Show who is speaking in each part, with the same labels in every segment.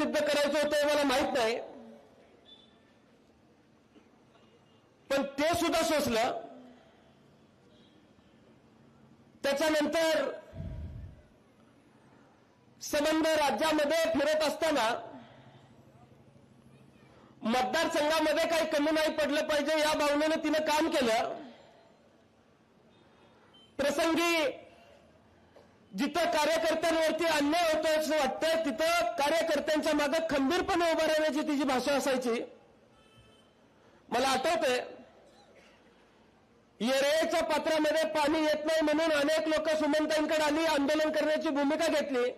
Speaker 1: सिद्ध करायचं होतं मला माहित नाही, पण ते सुद्धा सोसलं. त्याच्यानंतर संबंध राज्यामध्ये फिरत असताना मतदारसंघामध्ये काही कमी नाही पडलं पाहिजे या भावनेनं तिनं काम केलं. प्रसंगी जिथं कार्यकर्त्यांवरती अन्याय होतो असं वाटतंय तिथं कार्यकर्त्यांच्या मागे खंबीरपणे उभं राहण्याची तिची भाषा असायची. मला आठवतंय, येरळेच्या पात्रामध्ये पाणी येत नाही म्हणून अनेक लोक सुमनताईंकडे आली, आंदोलन करण्याची भूमिका घेतली.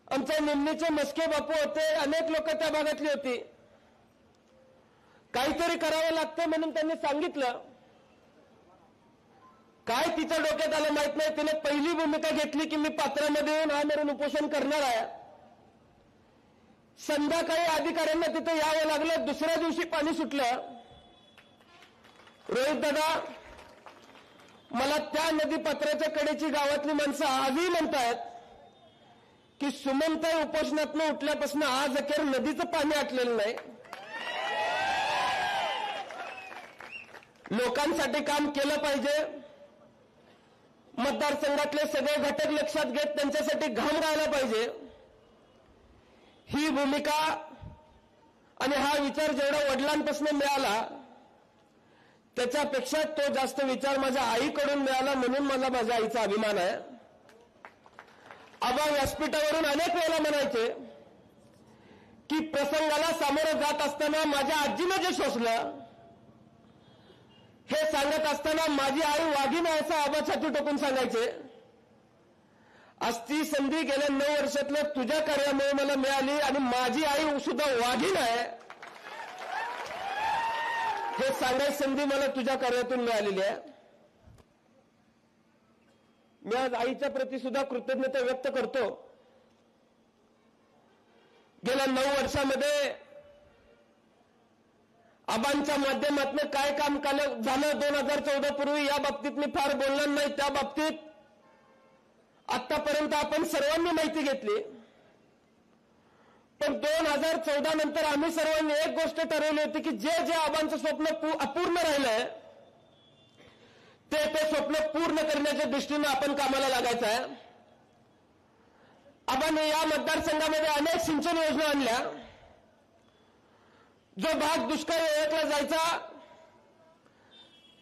Speaker 1: आमच्या निमणीचे मस्के बापू होते, अनेक लोक त्या भागातली होती. काहीतरी करावं लागतं म्हणून त्यांनी सांगितलं. काय तिच्या डोक्यात आलं माहित नाही, तिने पहिली भूमिका घेतली की मी पात्रामध्ये येऊन आमरण उपोषण करणार आहे. संध्याकाळी अधिकाऱ्यांना तिथे यावं लागलं. दुसऱ्या दिवशी पाणी सुटलं. रोहित दादा, मला त्या नदीपात्राच्या कडेची गावातली माणसं आजही म्हणतात की सुमनताई उपोषणातनं उठल्यापासून आज अखेर नदीचं पाणी आटलेलं नाही. लोकांसाठी काम केलं पाहिजे. मतदारसंघातले सगळे घटक लक्षात घेत त्यांच्यासाठी घाम गाळला पाहिजे. ही भूमिका आणि हा विचार जेवढा वडिलांपासून मिळाला त्याच्यापेक्षा तो जास्त विचार माझ्या आईकडून मिळाला, म्हणून मला माझ्या आईचा अभिमान आहे. आबा व्यासपीठावरून अनेक वेळेला म्हणायचे की प्रसंगाला सामोरं जात असताना माझ्या आजीनं जे सोसलं हे सांगत असताना माझी आई वाघीण आहे असं आबा छाती टोकून सांगायचे. आज ती संधी गेल्या 9 वर्षातल्या तुझ्या कार्यामुळे मला मिळाली आणि माझी आई सुद्धा वाघीण आहे हे सांगायची संधी मला तुझ्या कार्यातून मिळालेली आहे. मी आज आईच्या प्रती सुद्धा कृतज्ञता व्यक्त करतो. गेल्या 9 वर्षामध्ये आबांच्या माध्यमातून काय काम झालं 2014 पूर्वी या बाबतीत मी फार बोलणार नाही. त्या बाबतीत आतापर्यंत आपण सर्वांनी माहिती घेतली. पण 2014 नंतर आम्ही सर्वांनी एक गोष्ट ठरवली होती की जे जे आबांचं स्वप्न अपूर्ण राहिलंय ते स्वप्न पूर्ण करण्याच्या दृष्टीनं आपण कामाला लागायचं आहे. आबांनी या मतदारसंघामध्ये अनेक सिंचन योजना आणल्या. जो भाग दुष्काळी ओळखला जायचा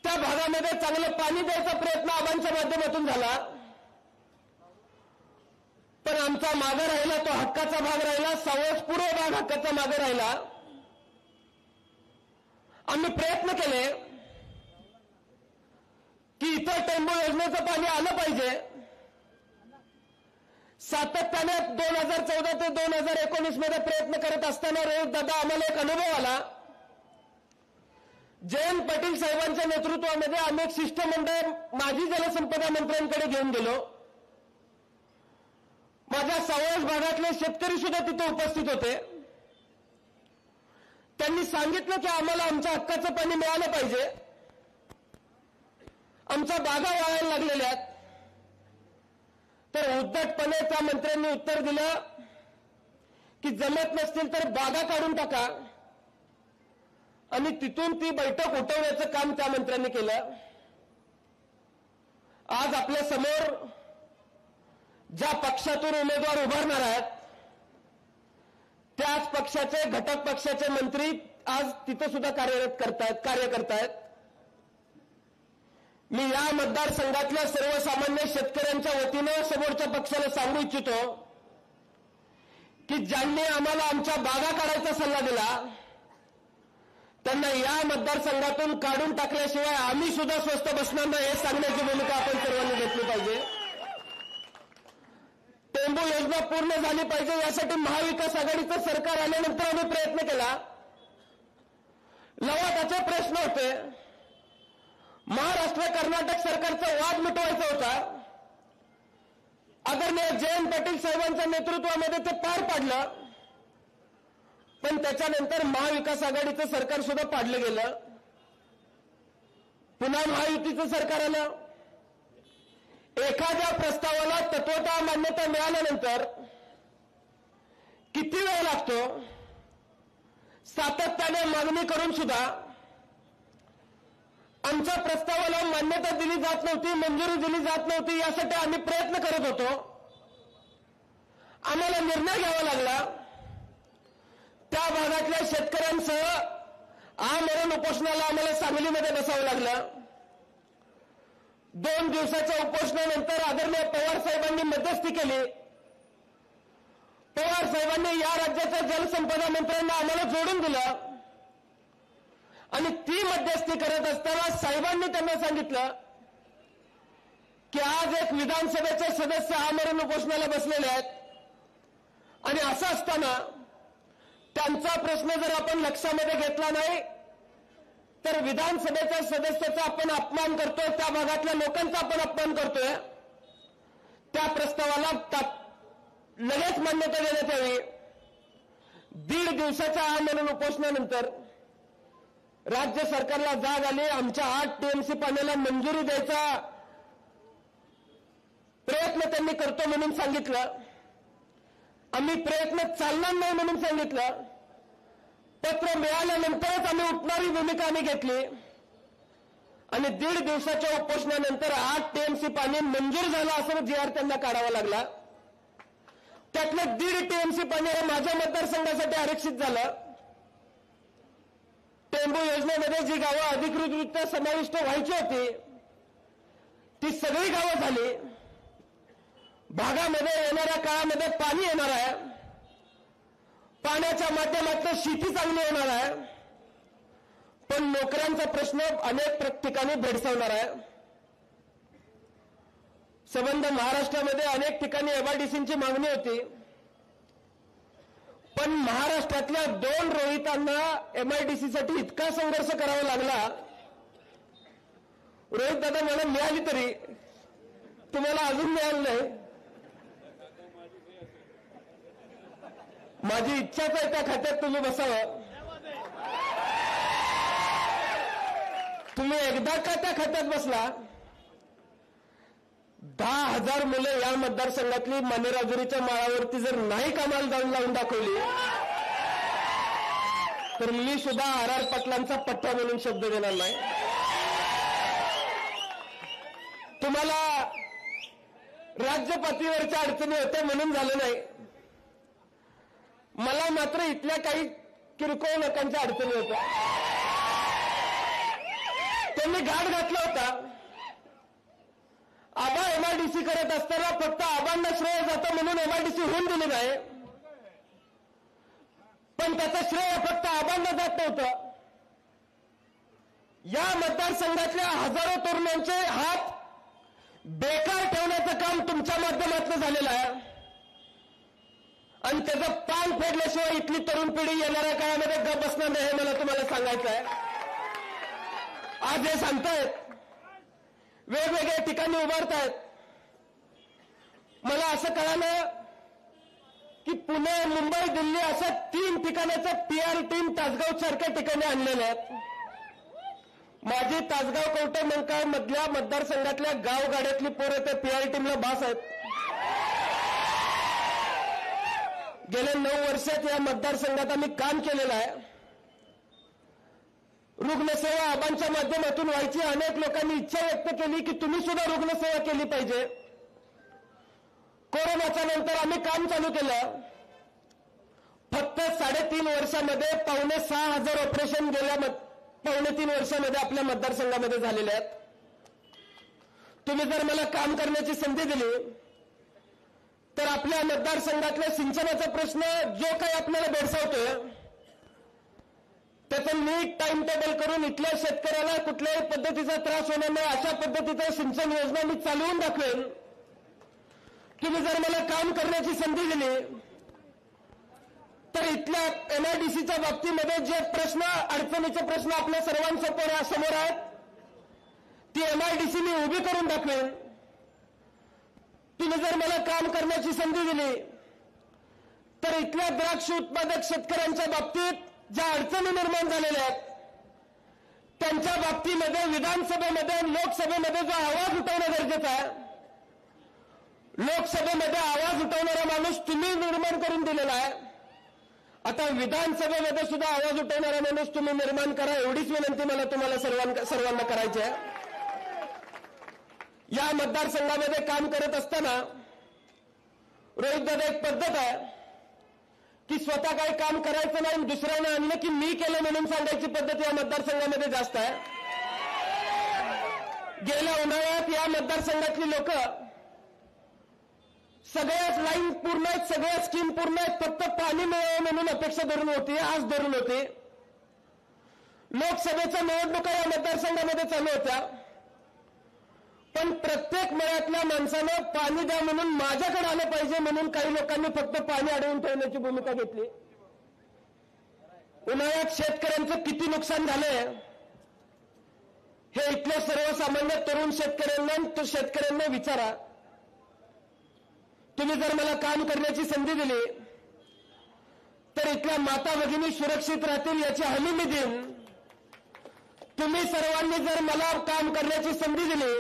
Speaker 1: त्या भागामध्ये चांगलं पाणी द्यायचा प्रयत्न आबांच्या माध्यमातून झाला. पण आमचा मागे राहिला तो हक्काचा भाग राहिला. सावज पूर्व भाग हक्काचा मागे राहिला. आम्ही प्रयत्न केले की इथं टेंबू योजनेचं पाणी आलं पाहिजे. सातत्याने 2014 ते 2019 मध्ये प्रयत्न करत असताना रोहित दादा आम्हाला एक अनुभव आला. जयंत पाटील साहेबांच्या नेतृत्वामध्ये आम्ही एक शिष्टमंडळ माजी जलसंपदा मंत्र्यांकडे घेऊन गेलो. माझ्या सावज भागातले शेतकरी सुद्धा तिथे उपस्थित होते. त्यांनी सांगितलं की आम्हाला आमच्या हक्काचं पाणी मिळालं पाहिजे. आमच्या बागा वाळायला लागलेल्या आहेत. तर उद्धटपणे त्या मंत्र्यांनी उत्तर दिलं की जमत नसतील तर बागा काढून टाका. आणि तिथून ती बैठक उठवण्याचं काम त्या मंत्र्यांनी केलं. आज आपल्या समोर ज्या पक्षातून उमेदवार उभारणार आहेत त्याच पक्षाचे घटक पक्षाचे मंत्री आज तिथं सुद्धा कार्य करतायत. मी या मतदारसंघातल्या सर्वसामान्य शेतकऱ्यांच्या वतीनं समोरच्या पक्षाला सांगू इच्छितो की ज्यांनी आम्हाला आमच्या बागा काढायचा सल्ला दिला त्यांना या मतदारसंघातून काढून टाकल्याशिवाय आम्ही सुद्धा स्वस्थ बसणार नाही हे सांगण्याची भूमिका आपण सर्वांनी घेतली पाहिजे. टेंबू योजना पूर्ण झाली पाहिजे यासाठी महाविकास आघाडीचं सरकार आल्यानंतर आम्ही प्रयत्न केला. लवादाचे प्रश्न होते. महाराष्ट्र कर्नाटक सरकारचा वाद मिटवायचा होता. आदरणीय जयंत पाटील साहेबांच्या नेतृत्वामध्ये ते पार पाडलं. पण त्याच्यानंतर महाविकास आघाडीचं सरकार सुद्धा पाडलं गेलं. पुन्हा महायुतीचं सरकार आलं. एखाद्या प्रस्तावाला तत्वतः मान्यता मिळाल्यानंतर पाहतो सातत्याने मागणी करून सुद्धा आमच्या प्रस्तावाला मान्यता दिली जात नव्हती, मंजुरी दिली जात नव्हती. यासाठी आम्ही प्रयत्न करत होतो. आम्हाला निर्णय घ्यावा लागला. त्या भागातल्या शेतकऱ्यांसह आमरण उपोषणाला आम्हाला सांगलीमध्ये बसावं लागलं. 2 दिवसाच्या उपोषणानंतर आदरणीय पवार साहेबांनी मध्यस्थी केली. पवार साहेबांनी या राज्याच्या जलसंपदा मंत्र्यांना आम्हाला जोडून दिलं आणि ती मध्यस्थी करत असताना साहेबांनी त्यांना सांगितलं की आज एक विधानसभेचे सदस्य आमरण उपोषणाला बसलेले आहेत आणि असं असताना त्यांचा प्रश्न जर आपण लक्षामध्ये घेतला नाही तर विधानसभेच्या सदस्याचा आपण अपमान करतोय, त्या भागातल्या लोकांचा आपण अपमान करतोय. त्या प्रस्तावाला लगेच मान्यता देण्यात यावी. 1.5 दिवसाच्या आमरण उपोषणानंतर राज्य सरकारला जाग आली. आमच्या 8 टीएमसी पाण्याला मंजुरी द्यायचा प्रयत्न त्यांनी करतो म्हणून सांगितलं. आम्ही प्रयत्न चालणार नाही म्हणून सांगितलं. पत्र मिळाल्यानंतरच आम्ही उठणारी भूमिका आम्ही घेतली आणि 1.5 दिवसाच्या उपोषणानंतर 8 टीएमसी पाणी मंजूर झालं असं जीआर त्यांना काढावा लागला. त्यातलं 1.5 टीएमसी पाणी हे माझ्या मतदारसंघासाठी आरक्षित झालं. टेंबू योजनेमध्ये जी गावं अधिकृतरित्या समाविष्ट व्हायची होती ती सगळी गावं झाली. भागामध्ये येणाऱ्या काळामध्ये पाणी येणार आहे. पाण्याच्या माध्यमातून शेती चांगली होणार आहे. पण नोकऱ्यांचा प्रश्न अनेक ठिकाणी भेडसावणार आहे. संबंध महाराष्ट्रामध्ये अनेक ठिकाणी एमआयडीसीची मागणी होती. पण महाराष्ट्रातल्या 2 रोहितांना एमआयडीसीसाठी इतका संघर्ष करावा लागला. रोहित दादा मला मिळाली तरी तुम्हाला अजून मिळालं नाही. माझी इच्छाच आहे त्या खात्यात तुम्ही बसावं. तुम्ही एकदा का त्या खात्यात बसला 10,000 मुलं या मतदारसंघातली मानेराजुरीच्या माळावरती जर नाही कामाला जाऊन लावून दाखवली तर मी सुद्धा आर पाटलांचा पट्टा म्हणून शब्द देणार नाही. तुम्हाला राज्य पातळीवरच्या अडचणी होत्या म्हणून झालं नाही. मला मात्र इथल्या काही किरकोळ लोकांच्या अडचणी होत्या. त्यांनी घाट घातला होता. आबा एमआयडीसी करत असताना फक्त आबांना श्रेय जातं म्हणून एमआयडीसी होऊन दिली नाही. पण त्याचं श्रेय फक्त आबांना जात नव्हतं. या मतदारसंघातल्या हजारो तरुणांचे हात बेकार ठेवण्याचं काम तुमच्या माध्यमातून झालेलं आहे आणि त्याचं पान फेडल्याशिवाय इथली तरुण पिढी येणाऱ्या काळामध्ये गप बसणार नाही हे मला तुम्हाला सांगायचं आहे. आज हे सांगतायत, वेगवेगळ्या ठिकाणी उभारतायत. मला असं कळालं की पुणे, मुंबई, दिल्ली अशा 3 ठिकाणाचं पीआर टीम तासगाव सारख्या ठिकाणी आणलेल्या आहेत. माझी तासगाव कवठे मधल्या मतदारसंघातल्या गावगाड्यातली पोरं त्या पीआर टीमला बास आहेत. गेल्या 9 वर्षात या मतदारसंघात आम्ही काम केलेलं आहे. रुग्णसेवा आबांच्या माध्यमातून व्हायची. अनेक लोकांनी इच्छा व्यक्त केली की तुम्ही सुद्धा रुग्णसेवा केली पाहिजे. कोरोनाच्या नंतर आम्ही काम चालू केलं. फक्त 3.5 वर्षामध्ये 5,600 ऑपरेशन गेल्या 3.5 वर्षामध्ये आपल्या मतदारसंघामध्ये झालेले आहेत. तुम्ही जर मला काम करण्याची संधी दिली तर आपल्या मतदारसंघातल्या सिंचनाचा प्रश्न जो काही आपल्याला भेडसावतोय त्याचं नीट टाइम टेबल करून इथल्या शेतकऱ्याला कुठल्याही पद्धतीचा त्रास होणार नाही अशा पद्धतीचं सिंचन योजना मी चालवून दाखवेन. तुम्ही जर मला काम करण्याची संधी दिली तर इथल्या एमआयडीसीच्या बाबतीमध्ये जे प्रश्न, अडचणीचे प्रश्न आपल्या सर्वांसमोर आहेत ती एमआयडीसी मी उभी करून दाखवेन. तुम्ही जर मला काम करण्याची संधी दिली तर इथल्या द्राक्ष उत्पादक शेतकऱ्यांच्या बाबतीत ज्या अडचणी निर्माण झालेल्या आहेत त्यांच्या बाबतीमध्ये विधानसभेमध्ये, लोकसभेमध्ये जो आवाज उठवणं गरजेचं आहे. लोकसभेमध्ये आवाज उठवणारा माणूस तुम्ही निर्माण करून दिलेला आहे. आता विधानसभेमध्ये सुद्धा आवाज उठवणारा माणूस तुम्ही निर्माण करा, एवढीच विनंती मला तुम्हाला सर्वांना करायची आहे. या मतदारसंघामध्ये काम करत असताना रोहित दादा एक पद्धत आहे की स्वतः काही काम करायचं नाही, दुसऱ्याने आणलं की मी केलं म्हणून सांगायची पद्धत या मतदारसंघामध्ये जास्त आहे. गेल्या उन्हाळ्यात या मतदारसंघातली लोक सगळ्याच लाईन पूर्ण आहेत, सगळ्या स्कीम पूर्ण आहेत, फक्त पाणी मिळावं म्हणून अपेक्षा धरून होती, आस धरून होती. लोकसभेच्या निवडणुका या मतदारसंघामध्ये चालू होत्या, पण प्रत्येक मळ्यातल्या माणसानं पाणी द्या म्हणून माझ्याकडे आलं पाहिजे म्हणून काही लोकांनी फक्त पाणी अडवून ठेवण्याची भूमिका घेतली. उन्हाळ्यात शेतकऱ्यांचं किती नुकसान झालंय हे इथल्या सर्वसामान्य तरुण शेतकऱ्यांना विचारा. तुम्ही जर मला काम करण्याची संधी दिली तर इथल्या माता भगिनी सुरक्षित राहतील याची हमी मी देईन. तुम्ही सर्वांनी जर मला काम करण्याची संधी दिली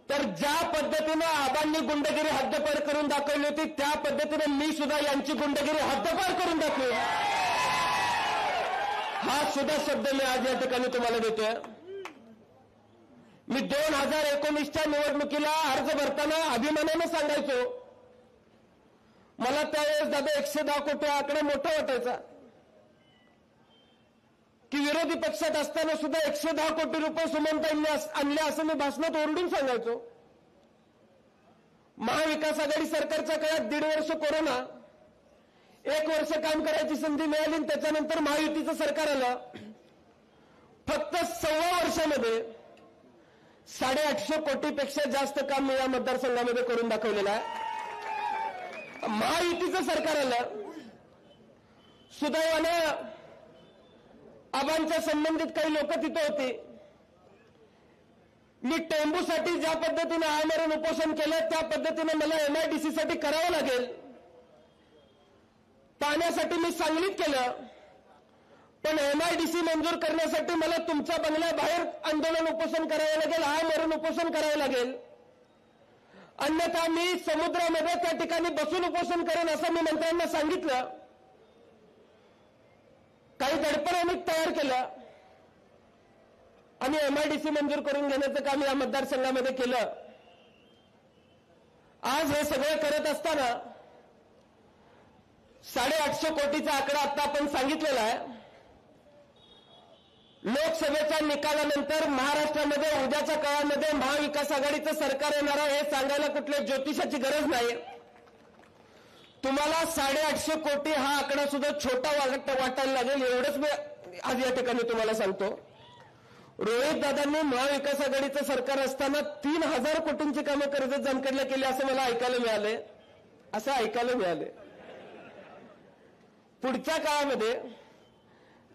Speaker 1: तर ज्या पद्धतीनं आबांनी गुंडगिरी हद्दपार करून दाखवली होती त्या पद्धतीने मी सुद्धा यांची गुंडगिरी हद्दपार करून दाखवेन. हा सुद्धा शब्द मी आज या ठिकाणी तुम्हाला देतोय. मी 2019च्या निवडणुकीला अर्ज भरताना अभिमानानं सांगायचो, मला त्यावेळेस दादा 110 कोटी आकडा मोठा वाटायचा की विरोधी पक्षात असताना सुद्धा 110 कोटी रुपये सुमनताईंनी आणले असं मी भाषणात ओरडून सांगायचो. महाविकास आघाडी सरकारच्या काळात 1.5 वर्ष कोरोना, 1 वर्ष काम करायची संधी मिळाली आणि त्याच्यानंतर महायुतीचं सरकार आलं. फक्त 1.25 वर्षामध्ये 850 कोटीपेक्षा जास्त काम मी या मतदारसंघामध्ये करून दाखवलेलं आहे. महायुतीचं सरकार आलं, सुदैवानं आबांच्या संबंधित काही लोक तिथे होते. मी टेंबूसाठी ज्या पद्धतीने आमरण उपोषण केलं त्या पद्धतीने मला MIDC साठी करावं लागेल. पाण्यासाठी मी सांगलीत केलं, पण MIDC मंजूर करण्यासाठी मला तुमच्या बंगल्याबाहेर आंदोलन उपोषण करावं लागेल, आमरण उपोषण करावं लागेल. अन्यथा मी समुद्रामध्ये त्या ठिकाणी बसून उपोषण करेन असं मी मंत्र्यांना सांगितलं. काही दडपण आम्ही तयार केलं आणि MIDC मंजूर करून घेण्याचं काम या मतदारसंघामध्ये केलं. आज हे सगळं करत असताना 850 कोटीचा आकडा आता आपण सांगितलेला आहे. लोकसभेच्या निकालानंतर महाराष्ट्रामध्ये उद्याच्या काळामध्ये महाविकास आघाडीचं सरकार येणार आहे हे सांगायला कुठल्या ज्योतिषाची गरज नाही. तुम्हाला 850 कोटी हा आकडा सुद्धा छोटा वाटायला लागेल एवढंच मी आज या ठिकाणी तुम्हाला सांगतो. रोहित दादांनी महाविकास आघाडीचं सरकार असताना 3000 कोटींची कामं कर्जत जामखेडला केली असं मला ऐकायला मिळाले. पुढच्या काळामध्ये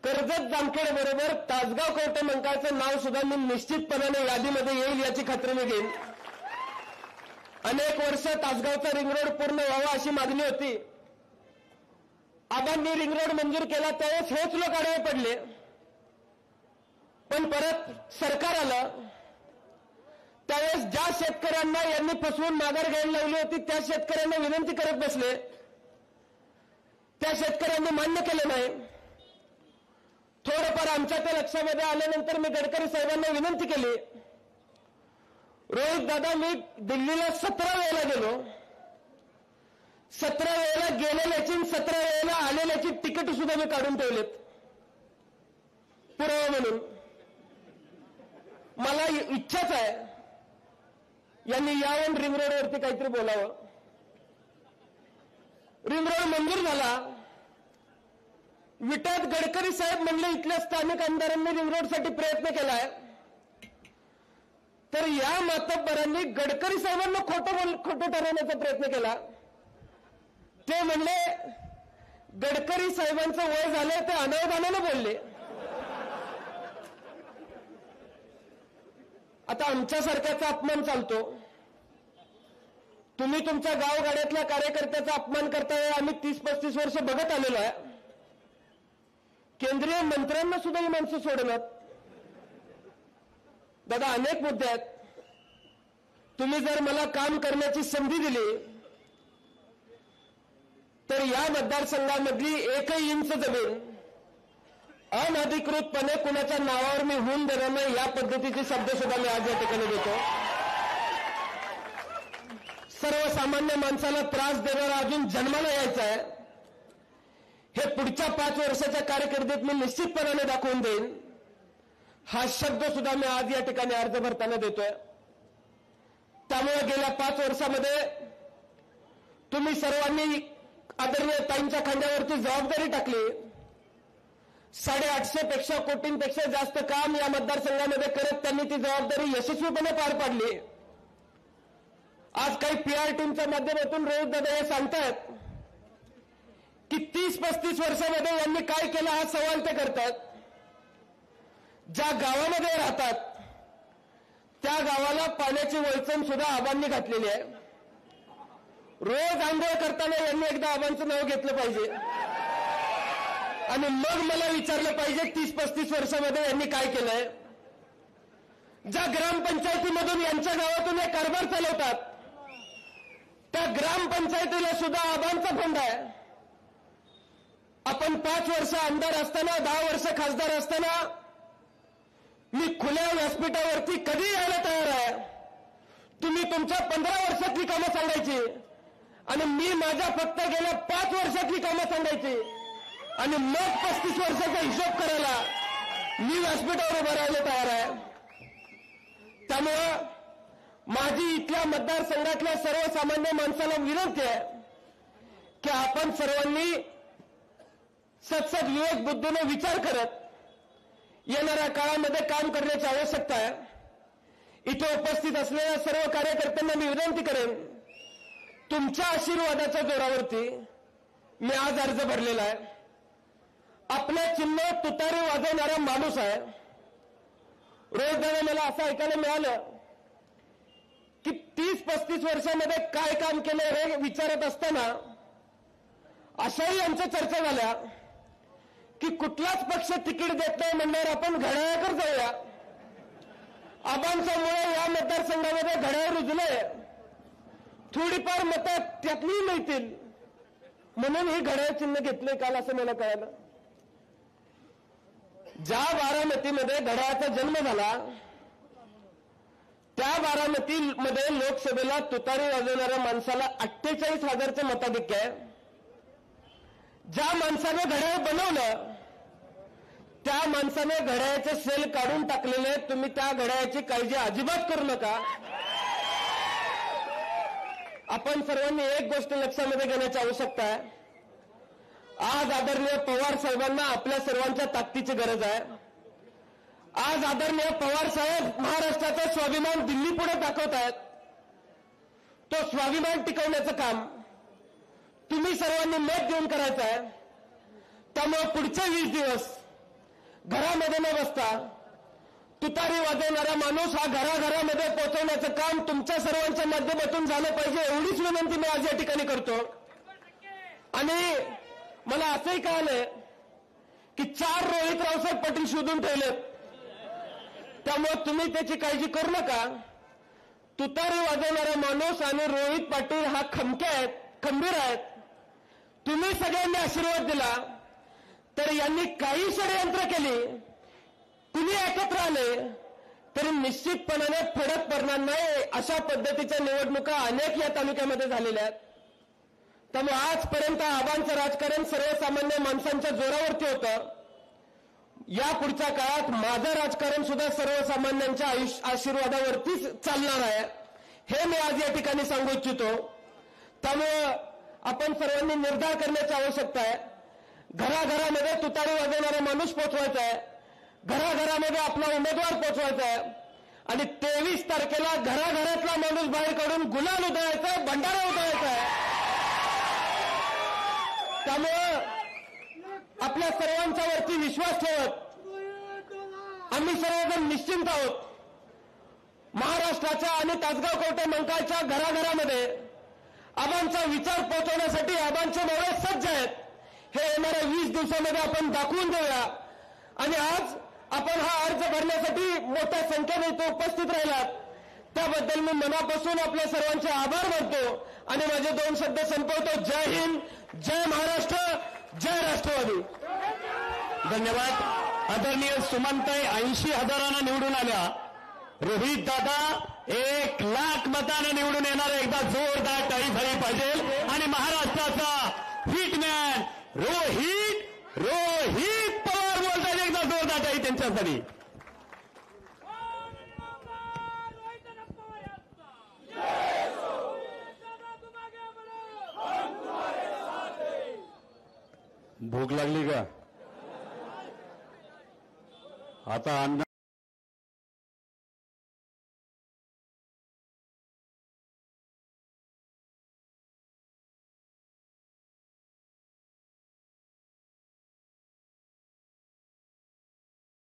Speaker 1: कर्जत जामखेड बरोबर तासगाव कवठे मंकाळचं नाव सुद्धा मी निश्चितपणाने यादीमध्ये येईल याची खात्री मी घेईन. अनेक वर्ष तासगावचा रिंग रोड पूर्ण व्हावा अशी मागणी होती. आबांनी रिंग रोड मंजूर केला त्यावेळेस हेच लोक आडवे पडले, पण परत सरकार आलं त्यावेळेस ज्या शेतकऱ्यांना यांनी फसवून माघार घ्यायला लावली होती त्या शेतकऱ्यांना विनंती करत बसले. त्या शेतकऱ्यांनी मान्य केलं नाही. थोडंफार आमच्या त्या लक्षामध्ये आल्यानंतर मी गडकरी साहेबांना विनंती केली. रोहित दादा मी दिल्लीला 17 वेळेला गेलो. 17 वेळेला गेलेल्याची 17 वेळेला आलेल्याची तिकीट सुद्धा मी काढून ठेवलेत पुरावा म्हणून. मला इच्छाच आहे यांनी यावरून रिंग रोडवरती काहीतरी बोलावं. रिंग रोड मंजूर झाला. विटात गडकरी साहेब म्हणले इथल्या स्थानिक आमदारांनी रिंग रोडसाठी प्रयत्न केलाय, तर या मातब्बरांनी गडकरी साहेबांना खोटं ठरवण्याचा प्रयत्न केला. ते म्हणले गडकरी साहेबांचं वय झालंय ते अनावधानानं बोलले. आता आमच्यासारख्याचा अपमान चालतो. तुम्ही तुमच्या गावगाड्यातल्या कार्यकर्त्याचा अपमान करताय आम्ही 30-35 वर्ष बघत आलेलो आहे. केंद्रीय मंत्र्यांना सुद्धा ही माणसं सोडणार. दादा अनेक मुद्दे आहेत. तुम्ही जर मला काम करण्याची संधी दिली तर या मतदारसंघामधली एकही इंच जमीन अनधिकृतपणे कुणाच्या नावावर मी होऊन देणार नाही, या पद्धतीचे शब्द सुद्धा मी आज या ठिकाणी देतो. सर्वसामान्य माणसाला त्रास देणारा अजून जन्माला यायचा आहे, हे पुढच्या 5 वर्षाच्या कारकिर्दीत मी निश्चितपणाने दाखवून देईन, हा शब्द सुद्धा मी आज या ठिकाणी अर्ज भरताना देतोय. त्यामुळे गेल्या 5 वर्षामध्ये तुम्ही सर्वांनी आदरणीय ताईंच्या खांद्यावरती जबाबदारी टाकली. 850 पेक्षा कोटींपेक्षा जास्त काम या मतदारसंघामध्ये करत त्यांनी ती जबाबदारी यशस्वीपणे पार पाडली. आज काही पीआर टीमच्या माध्यमातून रोहित दादा हे सांगतायत की 30-35 वर्षामध्ये यांनी काय केलं हा सवाल ते करतात. ज्या गावामध्ये राहतात त्या गावाला पाण्याची वळचण सुद्धा आबांनी घातलेली आहे. रोज आंघोळ करताना यांनी एकदा आबांचं नाव घेतलं पाहिजे आणि मग मला विचारलं पाहिजे 30-35 वर्षामध्ये यांनी काय केलंय. ज्या ग्रामपंचायतीमधून यांच्या गावातून हे कारभार चालवतात त्या ग्रामपंचायतीला सुद्धा आबांचा फंड आहे. आपण 5 वर्ष आमदार असताना, 10 वर्ष खासदार असताना मी खुल्या व्यासपीठावरती कधी यायला तयार आहे. तुम्ही तुमच्या 15 वर्षातली कामं सांगायची आणि मी माझ्या फक्त गेल्या 5 वर्षातली कामं सांगायची आणि मग 35 वर्षाचा हिशोब करायला मी व्यासपीठावर उभं राहायला तयार आहे. त्यामुळं माझी इथल्या मतदारसंघातल्या सर्वसामान्य माणसाला विनंती आहे की आपण सर्वांनी सत्सद विवेक बुद्धीने विचार करत येणाऱ्या काळामध्ये काम करण्याची आवश्यकता आहे. इथे उपस्थित असलेल्या सर्व कार्यकर्त्यांना मी विनंती करेन, तुमच्या आशीर्वादाच्या जोरावरती मी आज अर्ज भरलेला आहे. आपलं चिन्ह तुतारी वाजवणारा माणूस आहे. रोज दादा मला असं ऐकायला मिळालं की 30-35 वर्षामध्ये काय काम केलं हे विचारत असताना अशाही आमच्या चर्चा झाल्या की कुठलाच पक्ष तिकीट देत नाही म्हणणार आपण घड्याळाकडे जाऊया. आबांच्यामुळे या मतदारसंघामध्ये घड्याळ रुजलंय, थोडीफार मतं त्यातली मिळतील म्हणून हे घड्याळ चिन्ह घेतलंय काल असं मला कळालं. ज्या बारामतीमध्ये घड्याळाचा जन्म झाला त्या बारामतीमध्ये लोकसभेला तुतारी वाजवणाऱ्या माणसाला 48,000चं मताधिक्य आहे. ज्या माणसाने घड्याळ बनवलं त्या माणसाने घड्याळाचे सेल काढून टाकलेले. तुम्ही त्या घड्याळाची काळजी अजिबात करू नका. आपण सर्वांनी एक गोष्ट लक्षामध्ये घेण्याची आवश्यकता आहे. आज आदरणीय पवार साहेबांना आपल्या सर्वांच्या ताकदीची गरज आहे. आज आदरणीय पवार साहेब महाराष्ट्राचा स्वाभिमान दिल्ली पुढे दाखवत आहेत. तो स्वाभिमान टिकवण्याचं काम तुम्ही सर्वांनी मत देऊन करायचं आहे. त्यामुळे पुढचे 20 दिवस घरामध्ये न बसता तुतारी वाजवणारा माणूस हा घराघरामध्ये पोहोचवण्याचं काम तुमच्या सर्वांच्या माध्यमातून झालं पाहिजे, एवढीच विनंती मी आज या ठिकाणी करतो. आणि मला असंही कळालंय की 4 रोहित रावसाहेब पाटील शोधून ठेवलेत. त्यामुळे तुम्ही त्याची काळजी करू नका. तुतारी वाजवणारा माणूस आणि रोहित पाटील हा खंबीर आहेत. तुम्ही सगळ्यांनी आशीर्वाद दिला तर यांनी काही षडयंत्र केली, कुणी एकत्र आले तरी निश्चितपणाने फरक पडणार नाही. अशा पद्धतीच्या निवडणुका अनेक या तालुक्यामध्ये झालेल्या आहेत. त्यामुळे आजपर्यंत आबांचं राजकारण सर्वसामान्य माणसांच्या जोरावरती होतं. या पुढच्या काळात माझं राजकारण सुद्धा सर्वसामान्यांच्या आशीर्वादावरतीच चालणार आहे, हे मी आज या ठिकाणी सांगू इच्छितो. त्यामुळं आपण सर्वांनी निर्धार करण्याची आवश्यकता आहे. घराघरामध्ये तुतारी वाजवणारा माणूस पोचवायचा आहे, घराघरामध्ये आपला उमेदवार पोचवायचा आहे आणि 23 तारखेला घराघरातला माणूस बाहेर काढून गुलाल उधळायचा आहे, भंडारा उधळायचा आहे. त्यामुळं आपल्या सर्वांच्या वरती विश्वास ठेवत आम्ही सर्वजण निश्चिंत आहोत. महाराष्ट्राच्या आणि तासगाव कवठे मंकाळच्या घराघरामध्ये आबांचा विचार पोहोचवण्यासाठी आबांचे डोळे सज्ज आहेत. हे येणाऱ्या 20 दिवसामध्ये आपण दाखवून देऊया. आणि आज आपण हा अर्ज भरण्यासाठी मोठ्या संख्येने इथे उपस्थित राहिलात त्याबद्दल मी मनापासून आपल्या सर्वांचे आभार मानतो आणि माझे 2 शब्द संपवतो. जय हिंद, जय महाराष्ट्र, जय राष्ट्रवादी.
Speaker 2: धन्यवाद. आदरणीय सुमनताई 80,000 निवडून आल्या. रोहित दादा 1,00,000 मतानं निवडून येणार. एकदा जोरदार टाळी झाली पाहिजे. आणि महाराष्ट्राचा हिटमॅन रोहित पवार बोलतात. एकदा जोरदार टाळी त्यांच्यासाठी. भूक लागली का आता? अन्न